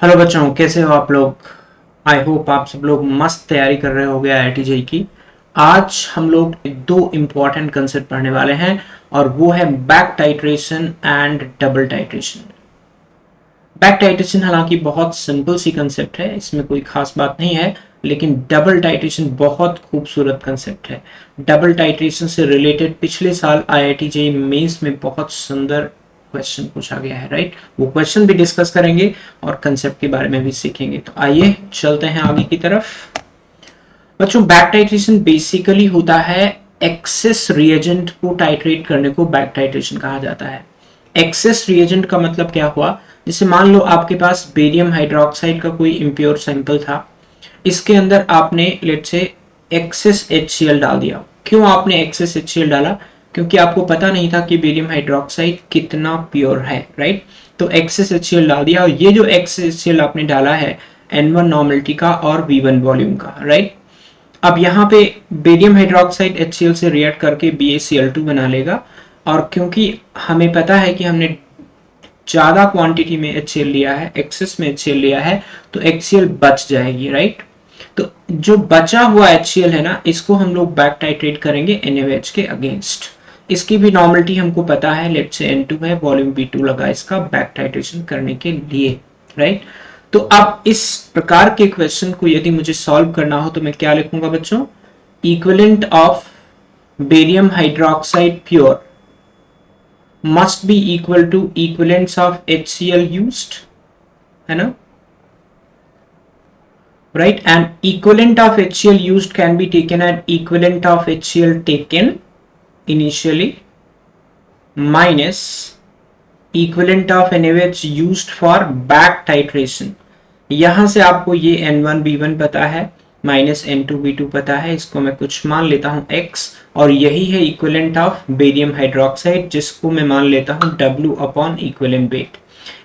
Hello बच्चों, कैसे हो आप लोग। आई होप आप सब लोग मस्त तैयारी कर रहे होगे आईआईटी जेईई की। आज हम लोग दो इम्पॉर्टेंट कंसेप्ट पढ़ने वाले हैं और वो है back titration and double titration. Back titration हालांकि बहुत सिंपल सी कंसेप्ट है, इसमें कोई खास बात नहीं है, लेकिन डबल टाइट्रेशन बहुत खूबसूरत कंसेप्ट है। डबल टाइट्रेशन से रिलेटेड पिछले साल आईआईटी जेईई मेंस में बहुत सुंदर क्वेश्चन पूछा गया है, राइट। वो क्वेश्चन भी डिस्कस करेंगे और कंसेप्ट के बारे में भी सीखेंगे। तो आइए चलते हैं आगे की तरफ। बच्चों, बैक टाइट्रेशन बेसिकली होता है एक्सेस रिएजेंट को टाइट्रेट करने को बैक टाइट्रेशन कहा जाता है। एक्सेस रिएजेंट का मतलब क्या हुआ, जैसे मान लो आपके पास बेरियम हाइड्रोक्साइड का कोई इम्प्योर सैंपल था, इसके अंदर आपने लेट से एक्सेस HCl डाल दिया। क्यों आपने एक्सेस HCl डाला? क्योंकि आपको पता नहीं था कि बेरियम हाइड्रोक्साइड कितना प्योर है, राइट। तो एक्सेस HCl डाल दिया और ये जो एक्सेस HCl आपने डाला है N1 नॉर्मलिटी का और V1 वॉल्यूम का, राइट। अब यहाँ पे बेरियम हाइड्रोक्साइड HCl से रिएक्ट करके BaCl2 बना लेगा, और क्योंकि हमें पता है कि हमने ज्यादा क्वांटिटी में HCl लिया है, एक्सेस में HCl लिया है, तो HCl बच जाएगी, राइट। तो जो बचा हुआ HCl है ना, इसको हम लोग बैक टाइट्रेट करेंगे NaOH के अगेंस्ट। इसकी भी नॉर्मलिटी हमको पता है, लेट से N2 है, वॉल्यूम V2 लगा इसका बैक टाइट्रेशन करने के लिए, राइट। तो अब इस प्रकार के क्वेश्चन को यदि मुझे सॉल्व करना हो तो मैं क्या लिखूंगा बच्चों? Equivalent of barium hydroxide pure must be equal to equivalents of HCl used, है ना, right? And equivalent of HCl used can be taken as equivalent of HCl taken initially minus equivalent of NaOH used for back titration। यहां से आपको ये N1 B1 पता है, minus N2 B2 पता है, इसको मैं कुछ मान लेता हूं X, और यही है इक्विवेलेंट ऑफ बेरियम हाइड्रोक्साइड, जिसको मैं मान लेता हूं W अपॉन इक्विवेलेंट वेट।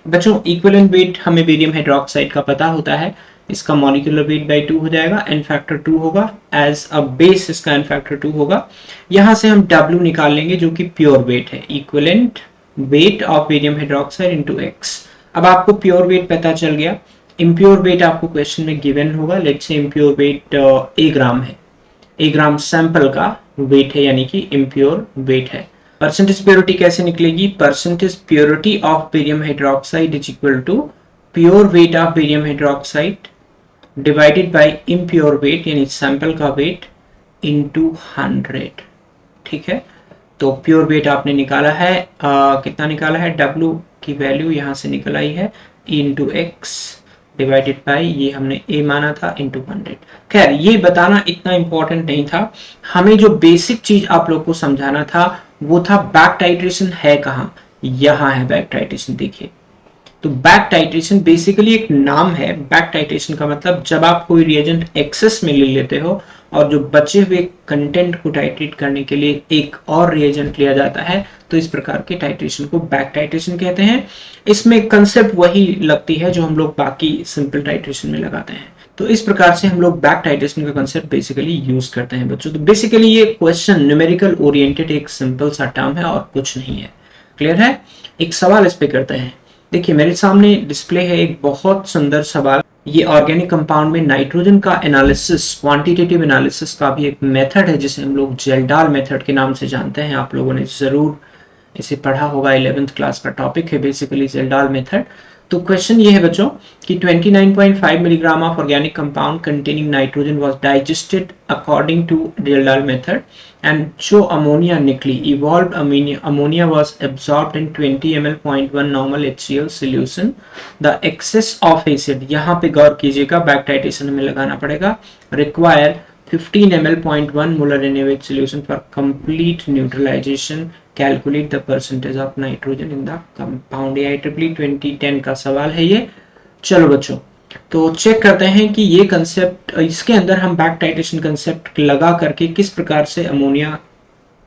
बच्चों, इक्विवेलेंट वेट हमें बेरियम हाइड्रोक्साइड का पता होता है, इसका मॉलिक्यूलर वेट बाई 2 हो जाएगा, एन फैक्टर 2 होगा, एज अ बेस इसका एन फैक्टर 2 होगा। यहां से हम W निकाल लेंगे जो कि प्योर वेट है, equivalent weight of barium hydroxide into X। अब आपको प्योर वेट पता चल गया। इम्प्योर वेट आपको क्वेश्चन में गिवन होगा, let's say impure weight A gram है, A ग्राम सैंपल का वेट है, यानी कि इम्प्योर वेट है। परसेंटेज प्योरिटी कैसे निकलेगी? Percentage purity of barium hydroxide is equal to pure weight of barium hydroxide divided by impure weight, यानी sample का वेट, इनटू 100। ठीक है, तो प्योर वेट आपने निकाला है, कितना निकाला है? W की वैल्यू यहां से निकल आई है, इंटू एक्स डिवाइडेड बाई, ये हमने A माना था, इंटू 100। खैर, ये बताना इतना इंपॉर्टेंट नहीं था, हमें जो बेसिक चीज आप लोग को समझाना था वो था बैक टाइट्रेशन है कहाँ। यहाँ है बैक टाइट्रेशन, देखिए। तो बैक टाइट्रेशन बेसिकली एक नाम है। बैक टाइट्रेशन का मतलब जब आप कोई रिएजेंट एक्सेस में ले लेते हो और जो बचे हुए कंटेंट को टाइट्रेट करने के लिए एक और रिएजेंट लिया जाता है, तो इस प्रकार के टाइट्रेशन को बैक टाइट्रेशन कहते हैं। इसमें कंसेप्ट वही लगती है जो हम लोग बाकी सिंपल टाइट्रेशन में लगाते हैं। तो इस प्रकार से हम लोग बैक टाइट्रेशन का कंसेप्ट बेसिकली यूज करते हैं बच्चों। तो बेसिकली ये क्वेश्चन न्यूमेरिकल ओरिएंटेड एक सिंपल सा टर्म है और कुछ नहीं है। क्लियर है? एक सवाल इस पे करते हैं। देखिए, मेरे सामने डिस्प्ले है एक बहुत सुंदर सवाल। ये ऑर्गेनिक कंपाउंड में नाइट्रोजन का एनालिसिस, क्वांटिटेटिव एनालिसिस का भी एक मेथड है जिसे हम लोग जेल्डाल मेथड के नाम से जानते हैं। आप लोगों ने जरूर इसे पढ़ा होगा, 11th क्लास का टॉपिक है बेसिकली जेल्डाल मेथड। तो क्वेश्चन ये है बच्चों कि 29.5 milligram of organic compound containing nitrogen was digested according to Kjeldahl method, and जो अमोनिया निकली, evolved ammonia was absorbed in 20 ml 0.1 normal HCl solution, the excess of acid, यहाँ पे गौर कीजिएगा, बैक टाइट्रेशन में लगाना पड़ेगा, require 15 ml 0.1 molar NaOH solution for complete neutralization, calculate the percentage of nitrogen in the compound। IEEE 2010 का सवाल है ये। चलो बच्चों, तो चेक करते हैं कि ये कंसेप्ट, इसके अंदर हम बैक टाइट्रेशन कंसेप्ट लगा करके किस प्रकार से अमोनिया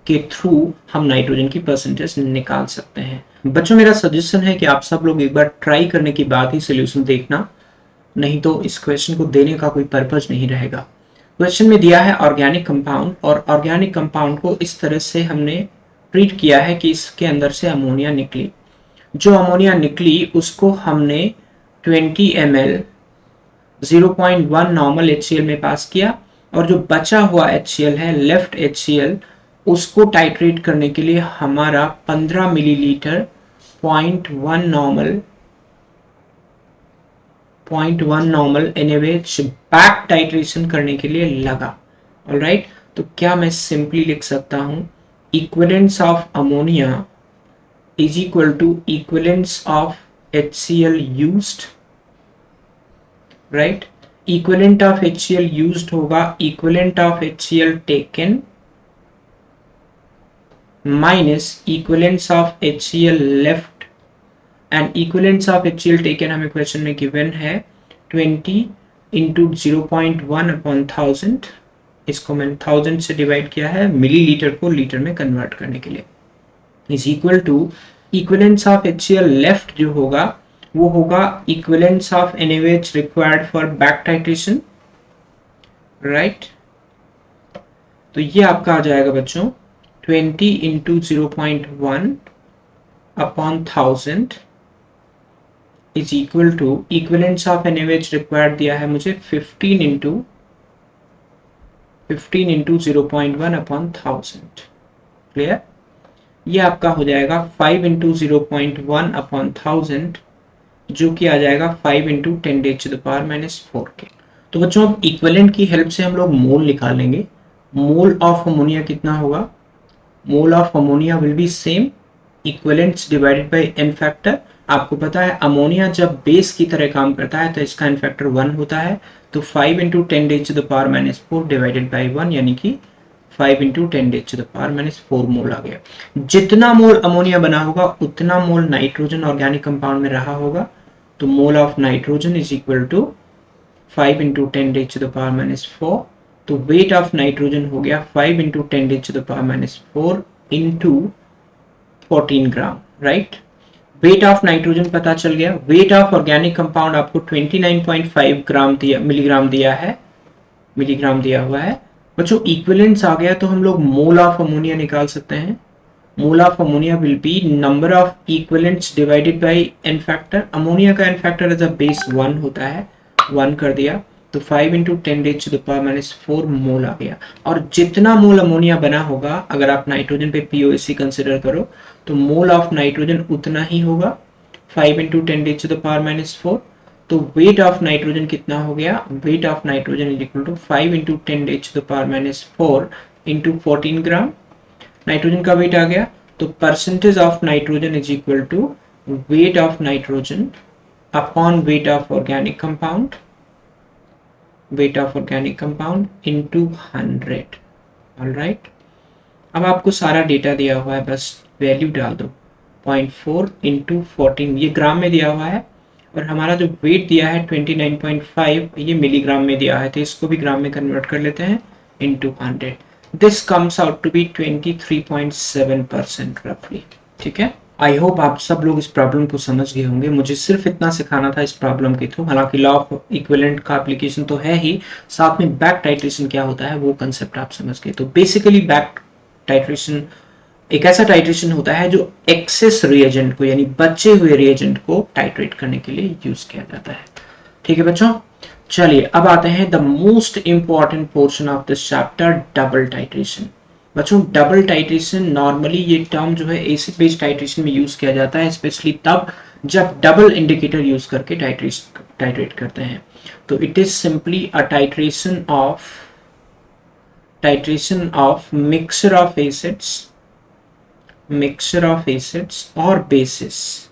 के थ्रू हम नाइट्रोजन की परसेंटेज निकाल सकते हैं। बच्चों, मेरा सजेशन है कि आप सब लोग एक बार ट्राई करने के बाद ही सोल्यूशन देखना, नहीं तो इस क्वेश्चन को देने का कोई पर्पज नहीं रहेगा। क्वेश्चन में दिया है ऑर्गेनिक कंपाउंड, और ऑर्गेनिक कंपाउंड को इस तरह से हमने ट्रीट किया है कि इसके अंदर से अमोनिया निकली। जो अमोनिया निकली उसको हमने 20 ml 0.1 नॉर्मल HCl में पास किया, और जो बचा हुआ HCl है, लेफ्ट HCl, उसको टाइट्रेट करने के लिए हमारा 15 millilitre 0.1 normal NaOH back titration करने के लिए लगा। ऑलराइट, तो क्या मैं सिंपली लिख सकता हूं equivalence of ammonia is equal to equivalence of HCl used, right. Equivalent of HCl used होगा equivalent of HCl taken minus equivalence of HCl left, and equivalence of HCl taken हमें question में given है 20 into 0.1 upon 1000, इसको मैंने 1000 से divide किया है millilitre को लीटर में कन्वर्ट करने के लिए, is equal to equivalence of HCl left जो होगा वो होगा equivalence of NaOH required for back titration, right. तो ये आपका आ जाएगा बच्चों 20 into 0.1 upon 1000 is equal to equivalence of NaOH required दिया है मुझे 15 इंटू 0.1 अपॉन 1000, क्लियर। ये आपका हो जाएगा 5 इंटू 0.1 अपॉन 1000, जो कि आ जाएगा 5 इंटू 10⁻⁻⁴ के। तो बच्चों अब इक्विवेलेंट की हेल्प से हम लोग मोल निकालेंगे। मोल ऑफ अमोनिया कितना होगा, मोल of ammonia will B same equivalents divided by n factor. आपको पता है अमोनिया जब बेस की तरह काम करता है तो इसका n फैक्टर 1 होता है, तो 5 इंटू 10⁻⁻⁴ डिवाइडेड बाई 1 यानी कि 5 इंटू 10⁻⁴ मोल आ गया। जितना मोल अमोनिया बना होगा उतना मोल नाइट्रोजन ऑर्गेनिक कंपाउंड में रहा होगा, तो mole of nitrogen is equal to 5 into 10⁻⁴, तो वेट ऑफ नाइट्रोजन हो गया 5 into 10⁻⁴ into 14 gram, right. Weight of nitrogen पता चल गया। वेट ऑफ ऑर्गेनिक कंपाउंड आपको 29.5 ग्राम दिया, मिलीग्राम दिया हुआ है। बच्चों इक्विवेलेंट्स आ गया तो हम लोग मोल ऑफ अमोनिया निकाल सकते हैं। Mole of ammonia will be number of equivalents divided by n factor. Ammonia का n factor as a base 1 होता है, 1 कर दिया तो 5 इंटू 10⁻⁴ मोल आ गया। और जितना मोल अमोनिया बना होगा, अगर आप नाइट्रोजन पे POC कंसिडर करो तो मोल ऑफ नाइट्रोजन उतना ही होगा 5 इंटू 10⁻⁴। तो वेट ऑफ नाइट्रोजन कितना हो गया, weight of nitrogen is equal to 5 into 10⁻⁴ into 14 gram. Nitrogen का वेट आ गया, तो percentage of nitrogen is equal to weight of nitrogen upon weight of organic compound, weight of organic compound into 100। Alright, अब आपको सारा data दिया हुआ है, बस वैल्यू डाल दो 0.4 इंटू 14, ये ग्राम में दिया हुआ है, और हमारा जो वेट दिया है 29.5 ये मिलीग्राम में दिया है, तो इसको भी ग्राम में कन्वर्ट कर लेते हैं into 100। This comes out to be 23.7% रफली। ठीक है, आई होप आप सब लोग इस प्रॉब्लम को समझ गए होंगे। मुझे सिर्फ इतना सिखाना था इस प्रॉब्लम के थ्रू, हालांकि लॉ ऑफ इक्विवेलेंट का एप्लीकेशन तो है ही, साथ में बैक टाइट्रेशन क्या होता है वो कंसेप्ट आप समझ गए। तो बेसिकली बैक टाइट्रेशन एक ऐसा टाइट्रेशन होता है जो एक्सेस रिएजेंट को, यानी बचे हुए रिएजेंट को टाइट्रेट करने के लिए यूज किया जाता है। ठीक है बच्चों, चलिए अब आते हैं the most important portion of this chapter, double titration. बच्चों डबल टाइट्रेशन नॉर्मली ये टर्म जो है एसिड बेस टाइट्रेशन में यूज किया जाता है, स्पेशली तब जब डबल इंडिकेटर यूज करके टाइट्रेट करते हैं। तो it is simply a titration of mixture of acids or bases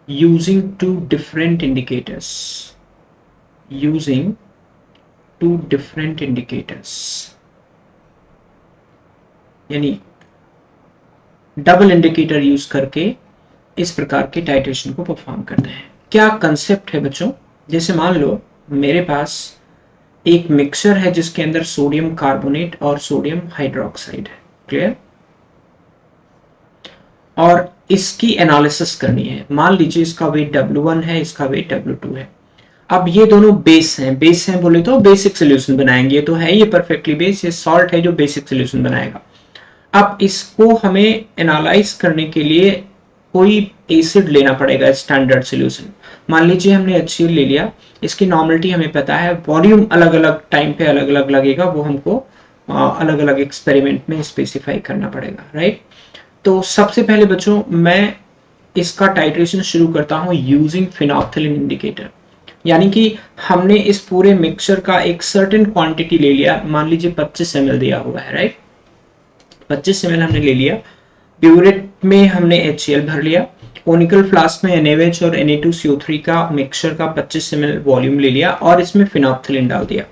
using two different indicators, यानी डबल इंडिकेटर यूज करके इस प्रकार के टाइट्रेशन को परफॉर्म करते हैं। क्या कंसेप्ट है बच्चों, जैसे मान लो मेरे पास एक मिक्सचर है जिसके अंदर सोडियम कार्बोनेट और सोडियम हाइड्रोक्साइड है, क्लियर, और इसकी एनालिसिस करनी है। मान लीजिए इसका वेट W1 है, इसका वेट W2 है। अब ये दोनों बेस हैं बोले तो बेसिक सोल्यूशन बनाएंगे, ये तो है ये परफेक्टली बेस, ये सॉल्ट है जो बेसिक सोल्यूशन बनाएगा। अब इसको हमें एनालाइज करने के लिए कोई एसिड लेना पड़ेगा स्टैंडर्ड सॉल्यूशन। मान लीजिए हमने HCl ले लिया, इसकी नॉर्मलिटी हमें पता है, वॉल्यूम अलग अलग टाइम पे अलग अलग लगेगा, वो हमको अलग अलग एक्सपेरिमेंट में स्पेसिफाई करना पड़ेगा, राइट। तो सबसे पहले बच्चों मैं इसका टाइट्रेशन शुरू करता हूँ यूजिंग फिनोल्फथालीन इंडिकेटर। यानी कि हमने इस पूरे मिक्सचर का एक सर्टेन क्वांटिटी ले लिया, मान लीजिए 25 ml दिया हुआ है, राइट। 25 ml हमने ले लिया, ब्यूरेट में हमने HCl भर लिया, कोनिकल फ्लास्क में NaOH और Na2CO3 का मिक्सचर का 25 ml वॉल्यूम ले लिया और इसमें फिनोल्फथालीन डाल दिया।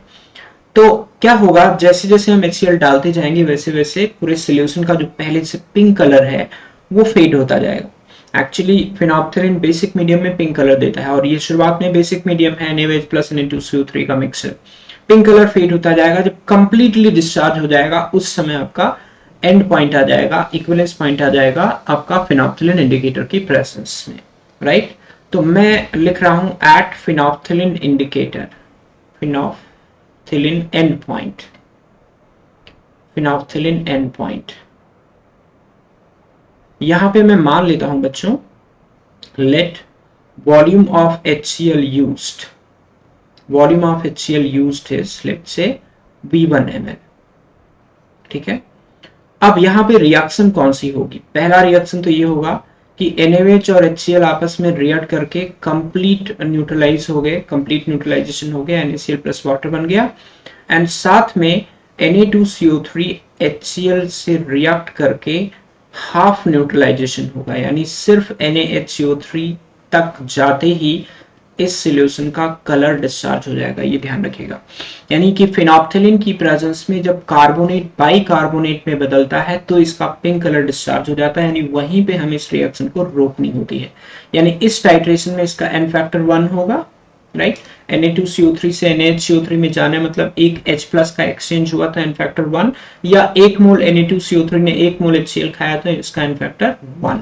तो क्या होगा, जैसे जैसे हम HCl डालते जाएंगे वैसे वैसे पूरे सॉल्यूशन का जो पहले से पिंक कलर है वो फेड होता जाएगा। एक्चुअली फिनोल्फथालीन बेसिक मीडियम में पिंक कलर देता है और ये शुरुआत में बेसिक मीडियम है NaOH प्लस Na2CO3 का मिक्सचर। पिंक कलर फेड होता जाएगा, जब कंप्लीटली डिस्चार्ज हो जाएगा उस समय आपका एंड पॉइंट आ जाएगा, इक्विवेलेंस पॉइंट आ जाएगा आपका फिनोल्फथालीन इंडिकेटर की प्रेजेंस में, राइट। तो मैं लिख रहा हूं at phenolphthalein indicator, phenolphthalein end point, phenolphthalein end point. यहां पे मैं मान लेता हूं बच्चों, let volume of HCl used, volume of HCl used is let's say V1 ml, ठीक है। अब यहां पे रिएक्शन कौन सी होगी, पहला रिएक्शन तो ये होगा कि NaOH और HCl आपस में रिएक्ट करके कंप्लीट न्यूट्रलाइज हो गए, कंप्लीट न्यूट्रलाइजेशन हो गया, NaCl प्लस वाटर बन गया, एंड साथ में Na2CO3 HCl से रिएक्ट करके हाफ न्यूट्रलाइजेशन होगा, यानी सिर्फ NaHCO3 तक जाते ही इस सॉल्यूशन का कलर डिस्चार्ज हो जाएगा, ये ध्यान रखिएगा। यानी कि फिनोल्फथालीन की प्रेजेंस में जब कार्बोनेट बाइकार्बोनेट में बदलता है तो इसका पिंक कलर डिस्चार्ज हो जाता है, यानी वहीं पे हमें इस रिएक्शन को रोकनी होती है। यानी इस टाइट्रेशन में इसका N फैक्टर 1 होगा, राइट। Na2CO3 से NaHCO3 में जाना मतलब एक H प्लस का एक्सचेंज हुआ था N फैक्टर 1, या 1 मोल Na2CO3 ने 1 मोल HCl खाया था, इसका N फैक्टर 1।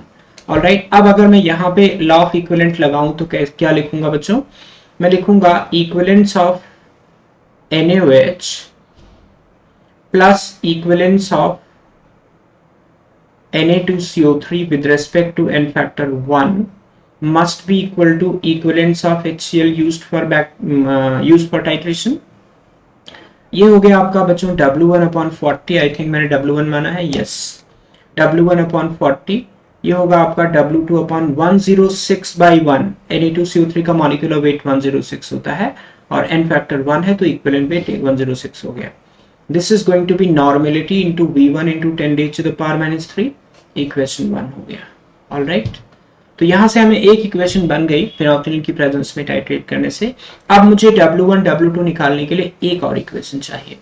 ऑलराइट, अब अगर मैं यहाँ पे लॉ ऑफ इक्विवेलेंट लगाऊं तो क्या लिखूंगा बच्चों, मैं लिखूंगा equivalence of NaOH plus equivalence of Na2CO3 with respect to N factor 1 must be equal to equivalence of HCl used for titration। ये हो गया आपका बच्चों W1/40, आई थिंक मैंने W1 माना है, यस, W1/40। ये होगा आपका W2/106/1, Na2CO3 का मॉलिक्यूलर वेट 106 होता है और N फैक्टर 1 है तो इक्विवेलेंट वेट 106 हो गया। This is going to be normality into V1 into 10⁻⁻³ equation 1 हो गया। ऑलराइट, तो यहां से हमें एक इक्वेशन बन गई फिनोल्फथालीन की प्रेजेंस में टाइट्रेट करने से। अब मुझे W1 W2 निकालने के लिए एक और इक्वेशन चाहिए,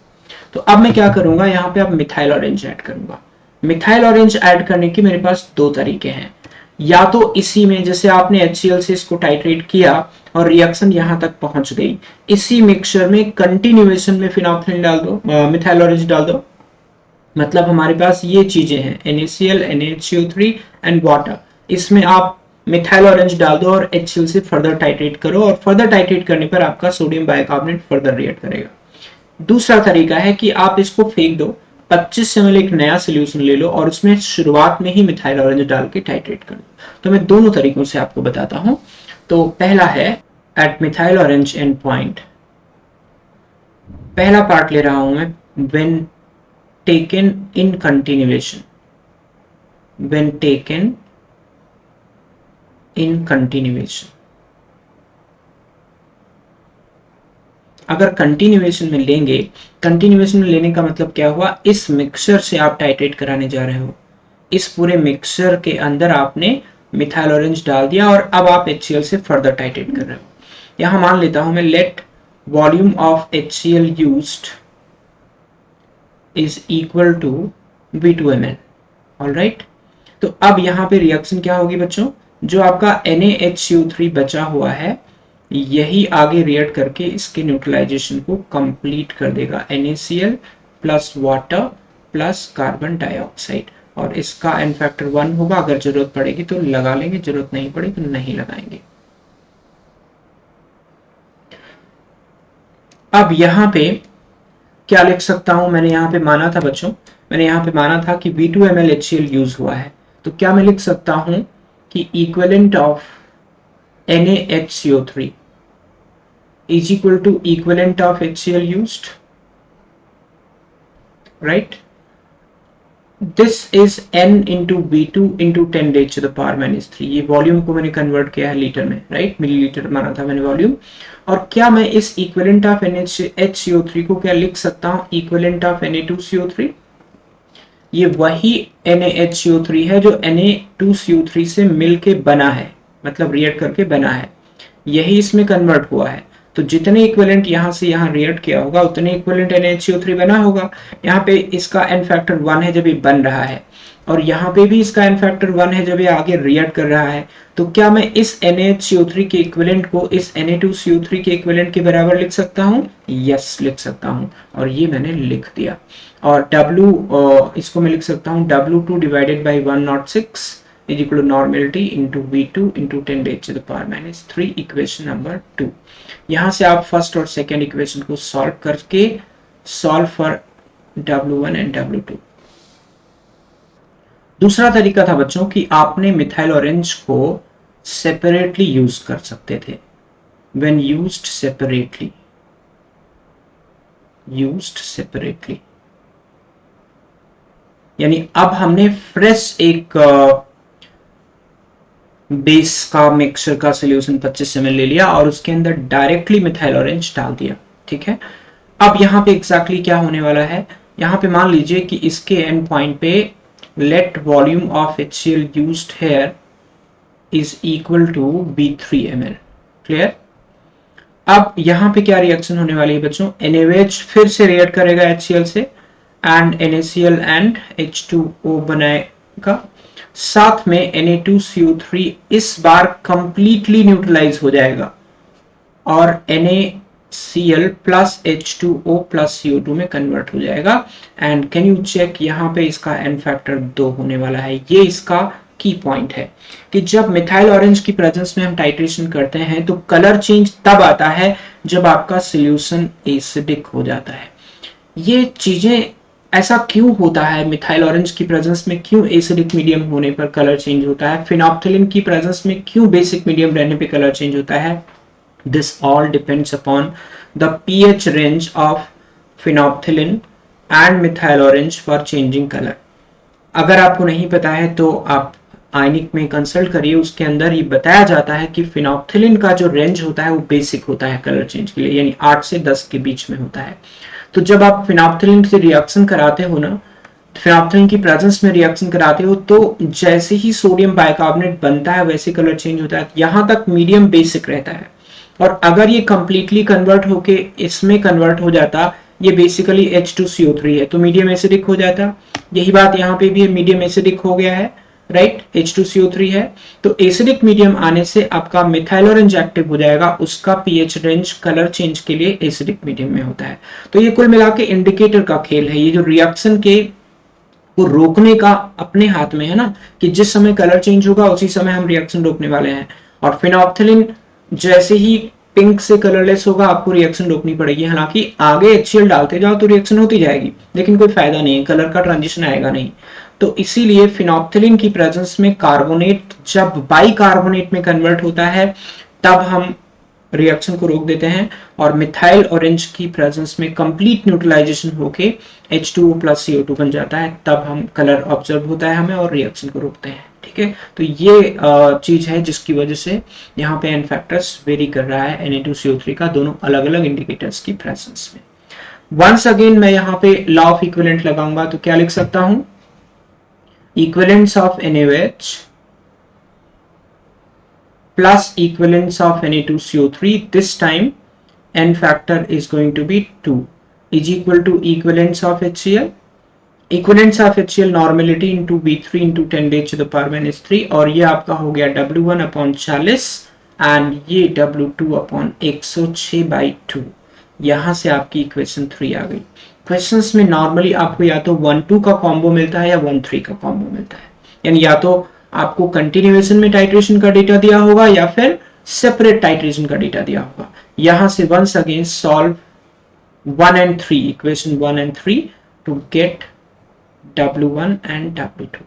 तो अब मैं क्या करूंगा, यहाँ पे अब मिथाइल ऑरेंज ऐड करूंगा। मिथाइल ऑरेंज ऐड करने के मेरे पास दो तरीके हैं, या तो इसी में जैसे आपने HCl से इसको टाइट्रेट किया और रिएक्शन यहां तक पहुंच गई, इसी मिक्सचर में कंटिन्यूएशन में फिनोल्फथालीन डाल दो, मिथाइल ऑरेंज डाल दो। मतलब हमारे पास ये चीजें हैं NaCl, NaHCO3 एंड वाटर, इसमें आप मिथाइल ऑरेंज डाल दो और HCl से फर्दर टाइट्रेट करो और फर्दर टाइट्रेट करने पर आपका सोडियम बाइकार्बोनेट फर्दर रिएक्ट करेगा। दूसरा तरीका है कि आप इसको फेंक दो, 25 ml एक नया सोल्यूशन ले लो और उसमें शुरुआत में ही मिथाइल ऑरेंज डाल के टाइट्रेट कर लो। तो मैं दोनों तरीकों से आपको बताता हूं। तो पहला है at methyl orange end point, पहला पार्ट ले रहा हूं मैं, when taken in continuation, when taken in continuation. अगर कंटिन्यूएशन में लेंगे, कंटिन्यूएशन में लेने का मतलब क्या हुआ, इस मिक्सचर से आप टाइट्रेट कराने जा रहे हो, इस पूरे मिक्सचर के अंदर आपने मिथाइल ऑरेंज डाल दिया और अब आप HCl से फर्दर टाइट्रेट कर रहे हो। यहां मान लेता हूं मैं, let volume of HCl used is equal to V2 ml। Alright, तो अब यहां पे रिएक्शन क्या होगी बच्चों, जो आपका NaHCO3 बचा हुआ है यही आगे रिएक्ट करके इसके न्यूट्रलाइजेशन को कंप्लीट कर देगा, NaCl plus water plus carbon dioxide, और इसका N फैक्टर 1 होगा। अगर जरूरत पड़ेगी तो लगा लेंगे, जरूरत नहीं पड़ेगी तो नहीं लगाएंगे। अब यहां पे क्या लिख सकता हूं, मैंने यहां पे माना था बच्चों, मैंने यहां पे माना था कि V2 ml HCl यूज हुआ है, तो क्या मैं लिख सकता हूं कि equivalent of NaHCO3 is equal to equivalent of HCl used, right? This is N into V2 into 10 raised to the power minus 3. ये वॉल्यूम को मैंने कन्वर्ट किया है लीटर में, राइट? मिलीलीटर माना था मैंने वॉल्यूम। और क्या मैं इस इक्विवेलेंट ऑफ NaHCO3 को क्या लिख सकता हूँ? Equivalent of Na2CO3। ये वही NaHCO3 है जो Na2CO3 से मिलके बना है, मतलब रिएक्ट करके बना है, यही इसमें कन्वर्ट हुआ है। तो जितने इक्विवेलेंट यहाँ से यहाँ रिएक्ट किया होगा उतने इक्विवेलेंट NaHCO3 बना होगा। यहाँ पे इसका n फैक्टर 1 है जब ये बन रहा है, और यहाँ पे भी इसका n फैक्टर 1 है जब ये आगे रिएक्ट कर रहा है। तो क्या मैं इस NaHCO3 के इक्विवेलेंट को इस Na2CO3 के इक्विवेलेंट के बराबर लिख सकता हूँ? यस, लिख सकता हूँ, और ये मैंने लिख दिया। और W इसको मैं लिख सकता हूँ W2 divided by 106 is equal to normality into V2 into 10 raised to the power minus 3, equation number 2। यहाँ से आप फर्स्ट और सेकेंड इक्वेशन को सॉल्व करके solve for W1 and W2। दूसरा तरीका था बच्चों कि आपने मिथाइल ऑरेंज को सेपरेटली यूज कर सकते थे। when used separately, यानी अब हमने फ्रेश एक बेस का मिक्सचर का सॉल्यूशन 25 ml ले लिया और उसके अंदर डायरेक्टली मिथाइल ऑरेंज डाल दिया, ठीक है। अब यहाँ पे एग्जैक्टली क्या होने वाला है, यहाँ पे मान लीजिए कि इसके एंड पॉइंट पे let volume of HCl used here is equal to B3 ml, clear. अब यहाँ पे क्या रिएक्शन होने वाली है बच्चों, NaOH फिर से रिएक्ट करेगा HCl से एंड NaCl एंड H2O बनाएगा, साथ में Na2CO3 इस बार कंप्लीटली न्यूट्रलाइज हो जाएगा और NaCl plus H2O plus CO2 में कन्वर्ट हो जाएगा। एंड कैन यू चेक, यहाँ पे इसका n फैक्टर 2 होने वाला है। ये इसका की पॉइंट है कि जब मिथाइल ऑरेंज की प्रेजेंस में हम टाइट्रेशन करते हैं तो कलर चेंज तब आता है जब आपका सॉल्यूशन एसिडिक हो जाता है। ये चीजें ऐसा क्यों होता है, मिथाइल ऑरेंज की प्रेजेंस में क्यों एसिडिक मीडियम होने पर कलर चेंज होता है, फिनोप्थिलिन की प्रेजेंस में क्यों बेसिक मीडियम रहने पे कलर चेंज होता है, this all depends upon the pH range of phenolphthalein and methyl orange for changing colour. अगर आपको नहीं पता है तो आप आयनिक में कंसल्ट करिए, उसके अंदर ये बताया जाता है कि फिनोप्थिलिन का जो रेंज होता है वो बेसिक होता है कलर चेंज के लिए, यानी 8 से 10 के बीच में होता है। तो जब आप फिनोप्थिलिन से रिएक्शन कराते हो ना, फिनोप्थिलिन की प्रेजेंस में रिएक्शन कराते हो, तो जैसे ही सोडियम बाइकार्बोनेट बनता है वैसे कलर चेंज होता है, यहाँ तक मीडियम बेसिक रहता है। और अगर ये कंप्लीटली कन्वर्ट होके इसमें कन्वर्ट हो जाता, ये बेसिकली H2CO3 है तो मीडियम एसिडिक हो जाता। यही बात यहाँ पे भी है, मीडियम एसिडिक हो गया है, राइट, H2CO3 है। तो एसिडिक मीडियम आने से आपका मिथाइल ऑरेंज एक्टिव हो जाएगा, उसका pH रेंज कलर चेंज के लिए एसिडिक मीडियम में होता है। तो ये कुल मिला के इंडिकेटर का खेल है, ये जो रिएक्शन के को रोकने का अपने हाथ में है ना, कि जिस समय कलर चेंज होगा उसी समय हम रिएक्शन रोकने वाले हैं। और फिनोप्थिलिन जैसे ही पिंक से कलरलेस होगा आपको रिएक्शन रोकनी पड़ेगी। हालांकि आगे HCl डालते जाओ तो रिएक्शन होती जाएगी, लेकिन कोई फायदा नहीं है, कलर का ट्रांजिशन आएगा नहीं। तो इसीलिए फिनोप्थिलिन की प्रेजेंस में कार्बोनेट जब बाइकार्बोनेट में कन्वर्ट होता है तब हम रिएक्शन को रोक देते हैं, और मिथाइल ऑरेंज की प्रेजेंस में कंप्लीट न्यूट्रलाइजेशन होके H2O प्लस CO2 बन जाता है, तब हम कलर ऑब्जर्व होता है हमें और रिएक्शन को रोकते हैं, ठीक है। तो ये चीज है जिसकी वजह से यहाँ पे एन फैक्टर्स वेरी कर रहा है Na2CO3 का, दोनों अलग अलग इंडिकेटर्स की प्रेजेंस में। वंस अगेन मैं यहाँ पे लॉ ऑफ इक्विवेलेंट लगाऊंगा तो क्या लिख सकता हूं, equivalence of NaOH plus equivalence of Na2CO3, this time n factor is going to be 2 is equal to equivalence of HCl, equivalence of HCl normality into V3 into 10 raised to the power minus 3, और ये आपका हो गया W1 upon 40 and ये W2 upon 106/2। यहाँ से आपकी equation 3 आ गई। क्वेश्चंस में नॉर्मली आपको या तो 1-2 का कॉम्बो मिलता है या 1-3 का कॉम्बो मिलता है, यानी या तो आपको कंटिन्यूएशन में टाइट्रेशन का डेटा दिया होगा या फिर सेपरेट टाइट्रेशन का डेटा दिया होगा। यहां से once again solve 1 and 3, equation 1 and 3 to get W1 and W2।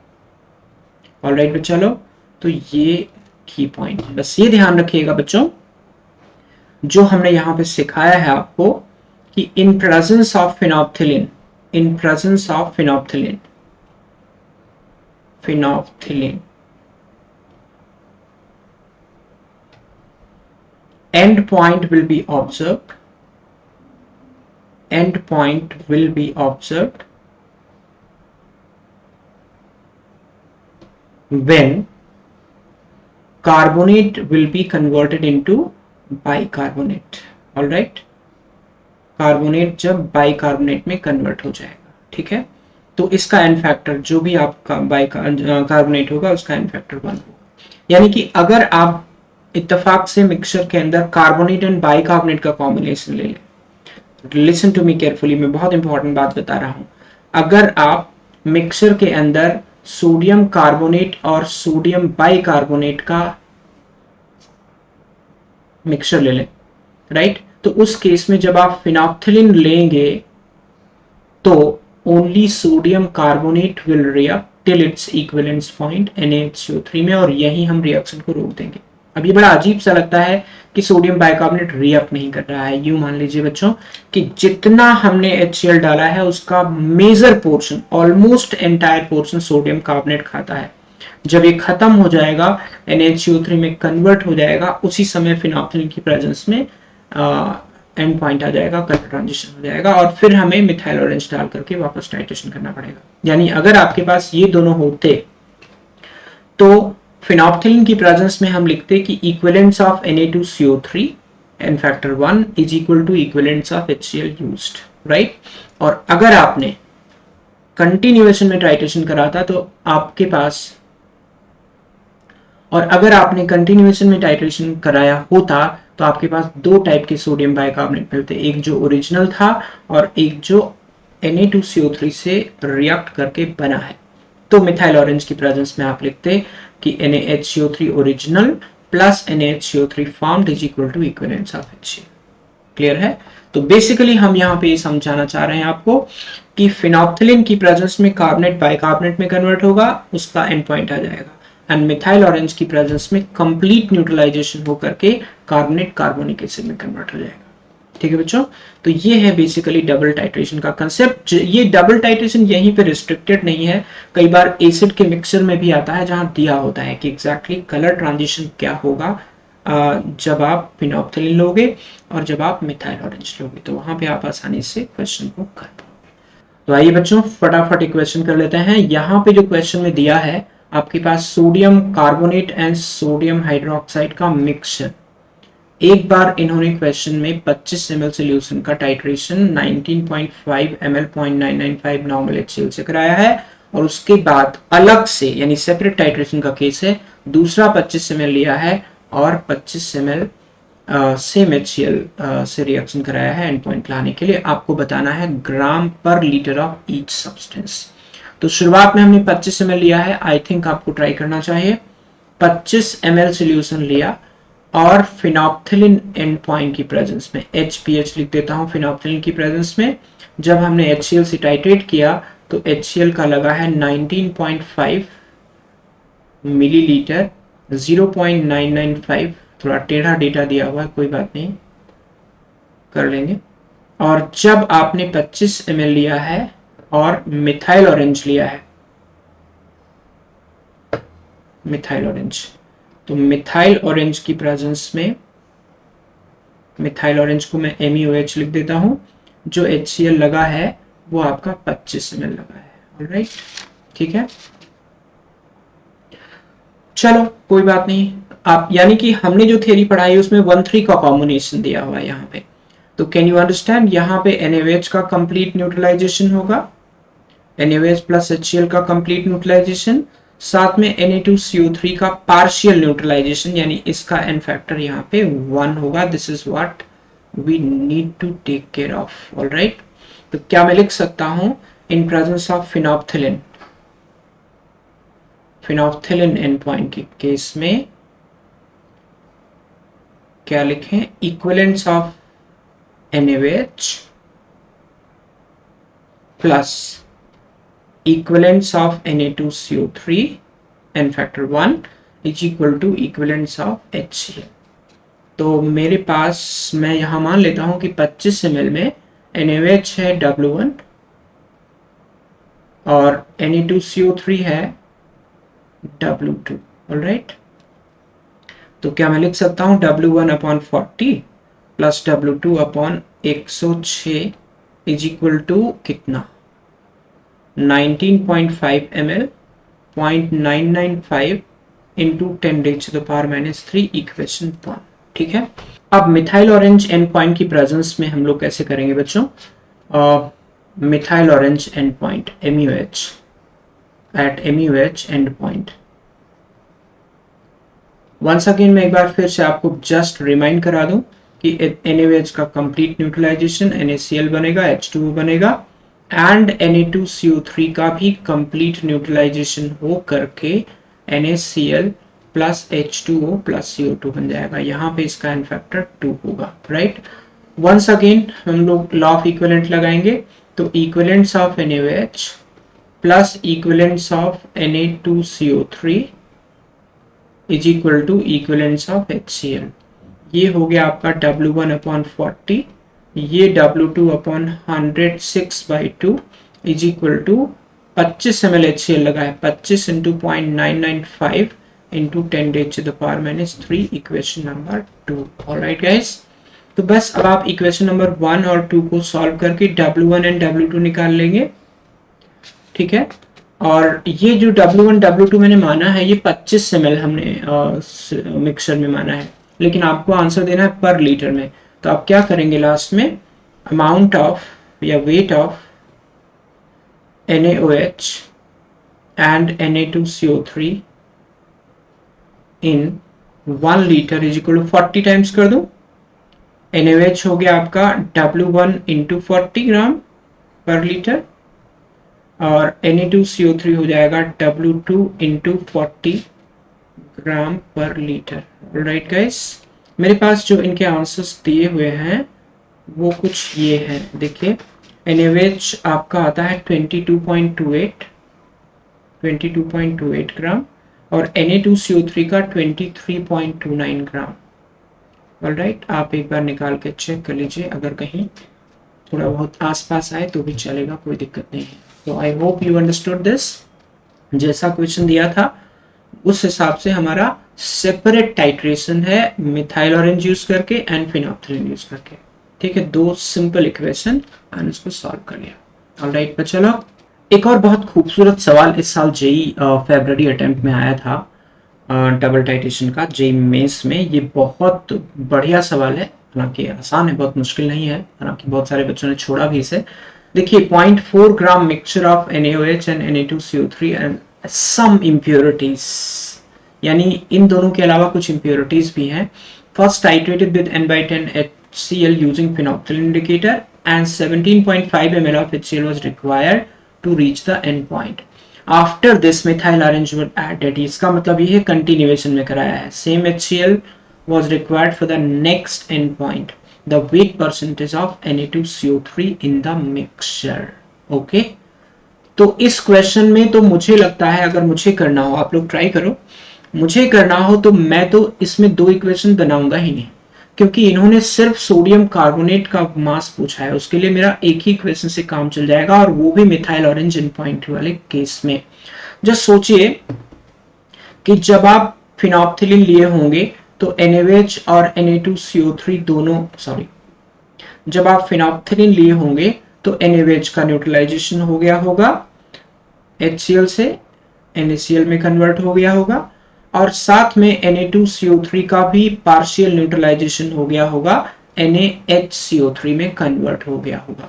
Alright बच्चा लोग, तो ये की पॉइंट, बस ये ध्यान रखिएगा बच्चों, जो हमने यहाँ पे सिखाया है आपको कि इन presence of phenolphthalein, in presence of phenolphthalein, phenolphthalein end point will be observed, end point will be observed when carbonate will be converted into bicarbonate. all right, carbonate जब बाइकार्बोनेट में कन्वर्ट हो जाएगा, ठीक है, तो इसका एन फैक्टर जो भी आपका कार्बोनेट होगा उसका एन फैक्टर 1 होगा। यानी कि अगर आप इत्तेफाक से मिक्सचर के अंदर कार्बोनेट एंड बाइकार्बोनेट का कॉम्बिनेशन ले लें, लिसन टू मी केयरफुली, मैं बहुत इंपॉर्टेंट बात बता रहा हूं, अगर आप मिक्सचर के अंदर सोडियम कार्बोनेट और सोडियम बाइकार्बोनेट का मिक्सचर ले लें, राइट, तो उस केस में जब आप फिनोप्थिलिन लेंगे तो only sodium carbonate will react till it's equivalence point NaHCO3 में, और यही हम रिएक्शन को रोक देंगे। अब ये बड़ा अजीब सा लगता है कि सोडियम बाइकार्बोनेट रिएक्ट नहीं कर रहा है। यूं मान लीजिए बच्चों कि जितना हमने HCl डाला है उसका major portion, almost entire portion sodium carbonate खाता है। जब ये खत्म हो जाएगा, NaHCO3 में कन्वर्ट हो जाएगा, उसी समय फिनोप्थिलिन की प्रेजेंस में एंड पॉइंट आ जाएगा, कलर ट्रांजिशन हो जाएगा, और फिर हमें मिथाइल ऑरेंज डाल करके वापस टाइट्रेशन करना पड़ेगा। यानी अगर आपके पास ये दोनों होते तो फिनोप्थिलिन की प्रेजेंस में हम लिखते कि equivalence of Na2CO3 n factor 1 is equal to equivalence of HCl used, right. और अगर आपने कंटिन्यूएशन में टाइट्रेशन करा था तो आपके पास, और अगर आपने कंटिन्यूएशन में टाइट्रेशन कराया होता तो आपके पास दो टाइप के सोडियम बाइकार्बोनेट मिलते, एक जो ओरिजिनल था और एक जो Na2CO3 से रिएक्ट करके बना है। तो मिथाइल ऑरेंज की प्रेजेंस में आप लिखते कि NaHCO3 original plus NaHCO3 formed is equal to equivalence of HCl। Clear है? तो बेसिकली हम यहाँ पे ये समझाना चाह रहे हैं आपको कि फिनोप्थिलिन की प्रेजेंस में कार्बोनेट बाइकार्बोनेट में कन्वर्ट होगा, उसका एंड पॉइंट आ जाएगा, एंड मिथाइल ऑरेंज की प्रेजेंस में कंप्लीट न्यूट्रलाइजेशन होकर के कार्बोनेट कार्बोनिक एसिड में कन्वर्ट हो जाएगा। ठीक है बच्चों, तो ये है बेसिकली डबल टाइट्रेशन का कंसेप्ट। ये डबल टाइट्रेशन यहीं पे रिस्ट्रिक्टेड नहीं है, कई बार एसिड के मिक्सचर में भी आता है जहां दिया होता है कि एग्जैक्टली कलर ट्रांजिशन क्या होगा जब आप फिनोप्थिलिन लोगे और जब आप मिथाइल ऑरेंज लोगे, तो वहां पे आप आसानी से क्वेश्चन को कर पाओगे। तो आइए बच्चों फटाफट एक क्वेश्चन कर लेते हैं। यहाँ पे जो क्वेश्चन में दिया है आपके पास sodium carbonate and sodium hydroxide का मिक्सचर, एक बार इन्होंने क्वेश्चन में 25 ml सोल्यूशन का टाइट्रेशन 19.5 ml 0.995 नॉर्मल HCl से कराया है, और उसके बाद अलग से यानी सेपरेट टाइट्रेशन का केस है, दूसरा 25 ml लिया है और 25 ml सेम HCl से रिएक्शन कराया है एंड पॉइंट लाने के लिए। आपको बताना है ग्राम पर लीटर ऑफ ईच सब्सटेंस। तो शुरुआत में हमने 25 ml लिया है, आई थिंक आपको ट्राई करना चाहिए। 25 ml सोल्यूशन लिया और फिनोप्थिलिन एंड पॉइंट की प्रेजेंस में, HPH लिख देता हूं फिनोप्थिलिन की प्रेजेंस में, जब हमने HCl से टाइट्रेट किया तो HCl का लगा है 19.5 मिलीलीटर, 0.995, थोड़ा टेढ़ा डेटा दिया हुआ है, कोई बात नहीं कर लेंगे। और जब आपने 25 ml लिया है और मिथाइल ऑरेंज लिया है, मिथाइल ऑरेंज, तो मिथाइल ऑरेंज की प्रेजेंस में, मिथाइल ऑरेंज को मैं MEOH लिख देता हूं, जो HCl लगा है वो आपका 25 ml लगा है। ऑलराइट, ठीक है, चलो कोई बात नहीं। आप यानी कि हमने जो थ्योरी पढ़ाई उसमें 1-3 का कॉम्बिनेशन दिया हुआ है यहाँ पे, तो कैन यू अंडरस्टैंड, यहाँ पे NaOH का कंप्लीट न्यूट्रलाइजेशन होगा, NaOH प्लस HCl का कंप्लीट न्यूट्रलाइजेशन, साथ में Na2CO3 का पार्शियल न्यूट्रलाइजेशन, यानी इसका एन फैक्टर यहाँ पे 1 होगा। This is what we need to take care of. Alright, तो क्या मैं लिख सकता हूं in presence of phenolphthalein, phenolphthalein end point के केस में क्या लिखें, equivalence of NaOH plus equivalence of Na2CO3 n factor 1 is equal to equivalence of HCl। तो मेरे पास मैं यहाँ मान लेता हूँ कि 25 ml में NaOH है W1 और Na2CO3 है W2। ऑलराइट, तो क्या मैं लिख सकता हूँ W1/40 plus W2/106 is equal to कितना, 19.5 ml 0.995 इंटू 10⁻³ इक्वेशन 1। ठीक है, अब मिथाइल ऑरेंज एंड पॉइंट की प्रेजेंस में हम लोग कैसे करेंगे बच्चों, methyl orange end point MUH at MUH end point. Once again मैं एक बार फिर से आपको जस्ट रिमाइंड करा दूं कि NaOH का कंप्लीट न्यूट्रलाइजेशन NaCl बनेगा, H2O बनेगा एंड Na2CO3 का भी कंप्लीट न्यूट्रलाइजेशन हो करके NaCl plus H2O plus CO2 बन जाएगा। यहाँ पे इसका एन फैक्टर 2 होगा। राइट, वंस अगेन हम लोग लॉ ऑफ इक्विवेलेंट लगाएंगे, तो equivalence of NaOH plus equivalence of Na2CO3 is equal to equivalence of HCl। ये हो गया आपका W1/40, ये W2/106/2 is equal to 25 ml HCl लगा है, 25 into 0.995 into 10⁻³ equation number 2। Alright guys, तो बस अब आप इक्वेशन नंबर 1 और 2 को सॉल्व करके W1 एंड W2 निकाल लेंगे। ठीक है, और ये जो W1 W2 मैंने माना है, ये 25 ml हमने मिक्सचर में माना है, लेकिन आपको आंसर देना है पर लीटर में। तो आप क्या करेंगे, लास्ट में अमाउंट ऑफ या weight of NaOH and Na2CO3 in 1 litre is equal to 40 times कर दूं। NaOH हो गया आपका W1 इंटू 40 ग्राम पर लीटर और Na2CO3 हो जाएगा W2 इंटू 40 ग्राम पर लीटर। राइट गाइस, मेरे पास जो इनके आंसर्स दिए हुए हैं वो कुछ ये हैं, देखिए NaOH आपका आता है 22.28 ग्राम और Na2CO3 का 23.29 ग्राम। ऑलराइट, आप एक बार निकाल के चेक कर लीजिए, अगर कहीं थोड़ा बहुत आसपास आए तो भी चलेगा, कोई दिक्कत नहीं है। तो I hope you understood this. जैसा क्वेश्चन दिया था उस हिसाब से हमारा सेपरेट टाइट्रेशन है मिथाइल ऑरेंज यूज करके एंड फिनोप्थिलीन यूज करके। ठीक है, 2 सिंपल इक्वेशन एंड उसको सॉल्व कर लिया। ऑलराइट, पर चलो एक और बहुत खूबसूरत सवाल इस साल जेई फरवरी अटेम्प्ट में आया था डबल टाइट्रेशन का, जेई मेंस में। ये बहुत बढ़िया सवाल है, हालांकि आसान है, बहुत मुश्किल नहीं है, हालांकि बहुत सारे बच्चों ने छोड़ा भी इसे। देखिए 0.4 gram mixture of NaOH and Na2CO3 and some impurities, यानी इन दोनों के अलावा कुछ इम्प्योरिटीज भी हैं। First titrated with N/10 HCl using phenolphthalein indicator and 17.5 ml of HCl was required to reach the end point. After this methyl orange was added, इसका मतलब ये है कंटिन्यूएशन में कराया है। Same HCl was required for the next end point. The weight percentage of Na2CO3 in the mixture. Okay? तो इस question में तो मुझे लगता है अगर मुझे करना हो, आप लोग ट्राई करो, मुझे करना हो तो मैं तो इसमें 2 इक्वेशन बनाऊंगा ही नहीं, क्योंकि इन्होंने सिर्फ सोडियम कार्बोनेट का मास पूछा है। उसके लिए मेरा एक ही इक्वेशन से काम चल जाएगा, और वो भी मिथाइल ऑरेंज एंड पॉइंट वाले केस में। जस्ट सोचिए कि जब आप फिनोप्थिलीन लिए होंगे तो NaOH और Na2CO3 दोनों, जब आप फिनोप्थिलीन लिए होंगे तो NaOH का न्यूट्रलाइजेशन हो गया होगा, HCl से NaCl में कन्वर्ट हो गया होगा, और साथ में Na2CO3 का भी पार्शियल न्यूट्रलाइजेशन हो गया होगा, NaHCO3 में कन्वर्ट हो गया होगा।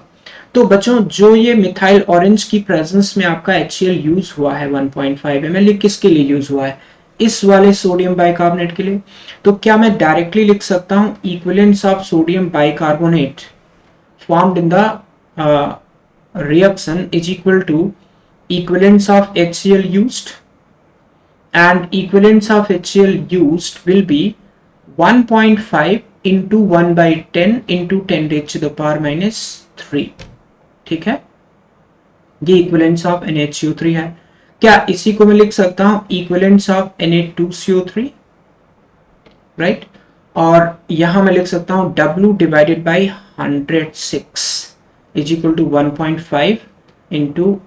तो बच्चों, जो ये मिथाइल ऑरेंज की प्रेजेंस में आपका HCl यूज हुआ है 1.5 ml, ये किसके लिए यूज हुआ है, इस वाले सोडियम बाइकार्बोनेट के लिए। तो क्या मैं डायरेक्टली लिख सकता हूं equivalence of sodium bicarbonate formed in the reaction is equal to equivalence of HCl used, and equivalence of HCl used will be 1.5 into 1/10 into 10⁻³ ठीक है, ये equivalence of NaHCO3 है। क्या इसी को मैं लिख सकता हूं इक्विवेलेंस ऑफ Na2CO3, राइट, और यहां मैं लिख सकता हूं W divided by 106 is equal to 1.5 into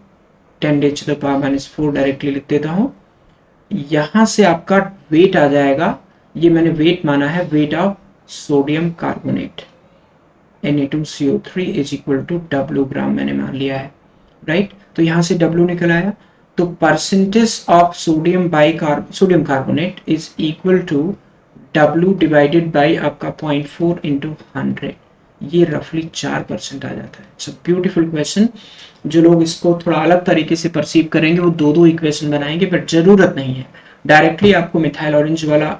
10⁻⁻⁴ directly लिख देता हूं। यहां से आपका वेट आ जाएगा, ये मैंने वेट माना है, weight of sodium carbonate Na2CO3 is equal to W gram मैंने मान लिया है, राइट। तो यहां से W निकल आया, तो percentage of sodium sodium carbonate is equal to W divided by आपका 0.4 इंटू 100, ये रफली 4% आ जाता है। It's a beautiful question. जो लोग इसको थोड़ा अलग तरीके से परसीव करेंगे वो दो दो इक्वेशन बनाएंगे, बट जरूरत नहीं है, डायरेक्टली आपको मिथाइल ऑरेंज वाला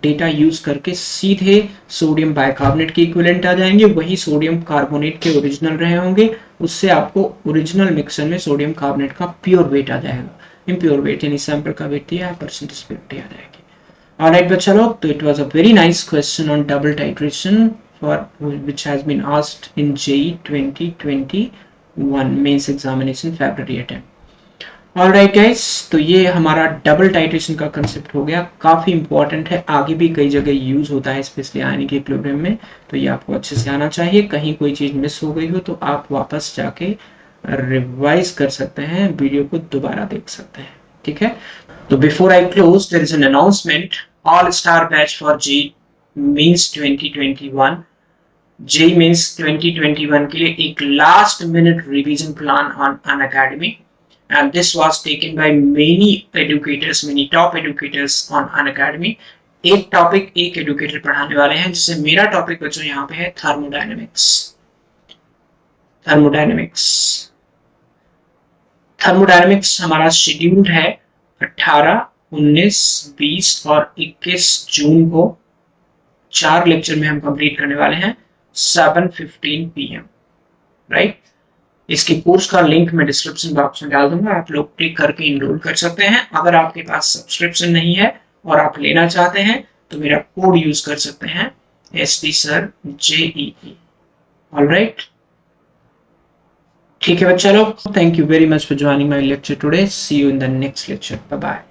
डेटा यूज करके सीधे सोडियम बाइकार्बोनेट के इक्विवेलेंट आ जाएंगे, वही सोडियम कार्बोनेट के ओरिजिनल रहे होंगे, उससे आपको ओरिजिनल मिक्सर में सोडियम कार्बोनेट का प्योर वेट आ जाएगा, इम्प्योर वेट यानी सैंपल का वेट दिया है, परसेंटेज प्योरिटी आ जाएगी। Alright बच्चा लोग, तो it was a very nice question on double titration for which has been asked in JEE 2021 mains examination February attempt. Alright guys, तो ये हमारा डबल टाइट्रेशन का कंसेप्ट हो गया, काफी इंपॉर्टेंट है, आगे भी कई जगह यूज होता है स्पेशली आयनिक इक्विलिब्रियम में, तो ये आपको अच्छे से आना चाहिए। कहीं कोई चीज मिस हो गई हो तो आप वापस जाके रिवाइज कर सकते हैं, वीडियो को दोबारा देख सकते हैं, ठीक है। तो before I close there is an announcement, all star batch for JEE mains 2021, JEE mains 2021 के लिए एक last minute revision plan on Unacademy, and this was taken by many educators, many top educators on Unacademy. एक topic एक educator पढ़ाने वाले हैं, जिससे मेरा टॉपिक बच्चों यहाँ पे है थर्मोडायनेमिक्स। थर्मोडायनेमिक्स हमारा शेड्यूल्ड है 18, 19, 20 और 21 जून को, 4 लेक्चर में हम कंप्लीट करने वाले हैं 7:15 PM, राइट। इसके कोर्स का लिंक मैं डिस्क्रिप्शन बॉक्स में डाल दूंगा, आप लोग क्लिक करके इनरोल कर सकते हैं। अगर आपके पास सब्सक्रिप्शन नहीं है और आप लेना चाहते हैं तो मेरा कोड यूज कर सकते हैं SD Sir JEE। ऑलराइट, ठीक है बच्चा लोग, thank you very much for joining my lecture today, see you in the next lecture, bye bye.